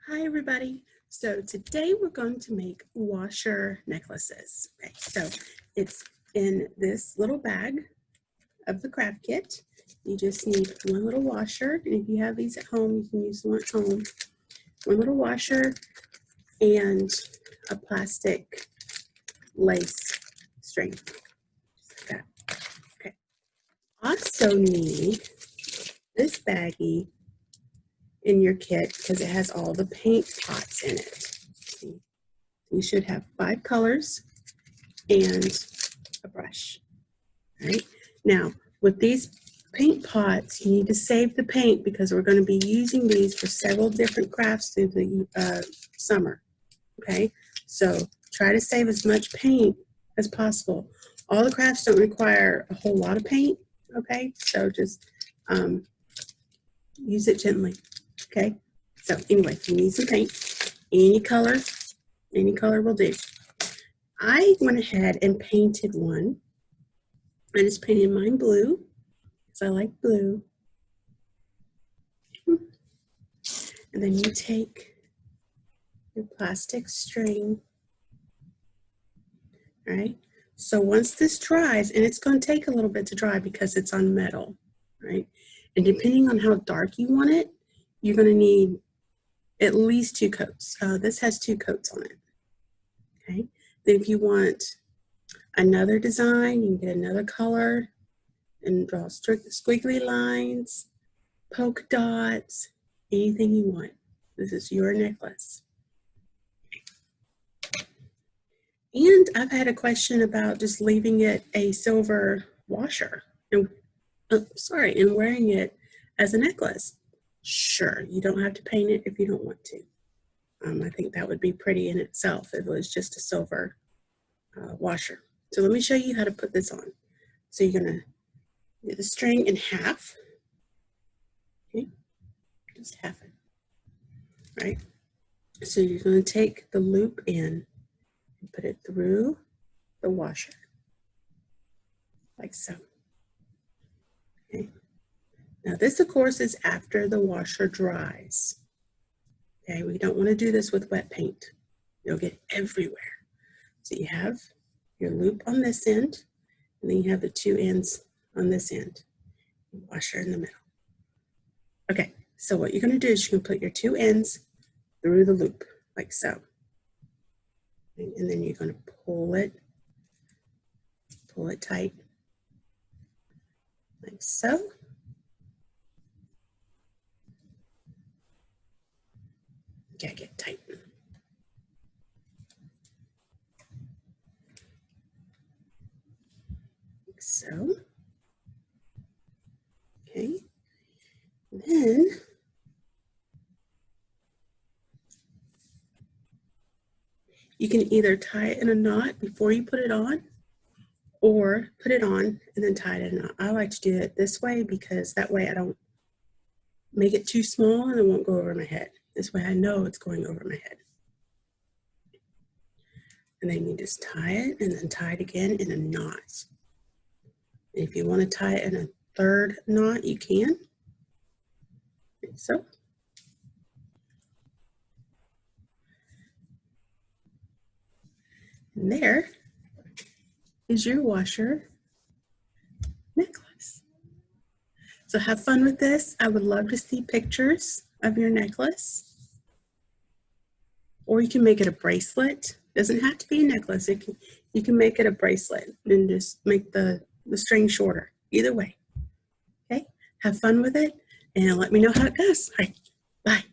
Hi everybody. So today we're going to make washer necklaces. Okay, so it's in this little bag of the craft kit. You just need one little washer, and if you have these at home, you can use one at home. One little washer and a plastic lace string. Just like that. Okay. Also need this baggie in your kit because it has all the paint pots in it. See? You should have 5 colors and a brush. All right. Now, with these paint pots, you need to save the paint because we're going to be using these for several different crafts through the summer. Okay. So try to save as much paint as possible. All the crafts don't require a whole lot of paint. Okay. So just use it gently. Okay. So anyway, you need some paint. Any color will do. I went ahead and painted one. I just painted mine blue because I like blue. And then you take your plastic string. All right. So once this dries, and it's going to take a little bit to dry because it's on metal, right? And depending on how dark you want it, you're going to need at least 2 coats. This has 2 coats on it. Okay. Then if you want another design, you can get another color and draw squiggly lines, polka dots, anything you want. This is your necklace. And I've had a question about just leaving it a silver washer and wearing it as a necklace. Sure, you don't have to paint it if you don't want to. I think that would be pretty in itself if it was just a silver washer. So let me show you how to put this on. So you're gonna do the string in half. Okay, just half it. Right. So you're gonna take the loop in and put it through the washer, like so. Okay. Now this, of course, is after the washer dries. Okay, we don't want to do this with wet paint. You'll get everywhere. So you have your loop on this end, and then you have the 2 ends on this end. Washer in the middle. Okay, so what you're going to do is you can put your 2 ends through the loop, like so. And then you're going to pull it tight, like so. Okay, get tight. Like so. Okay. And then you can either tie it in a knot before you put it on, or put it on and then tie it in a knot. I like to do it this way because that way I don't make it too small and it won't go over my head. This way I know it's going over my head. And then you just tie it and then tie it again in a knot. And if you want to tie it in a 3rd knot, you can. Like so. And there is your washer necklace. So have fun with this. I would love to see pictures of your necklace. Or you can make it a bracelet. Doesn't have to be a necklace. You can make it a bracelet and just make the string shorter. Either way. Okay? Have fun with it and let me know how it goes. All right. Bye.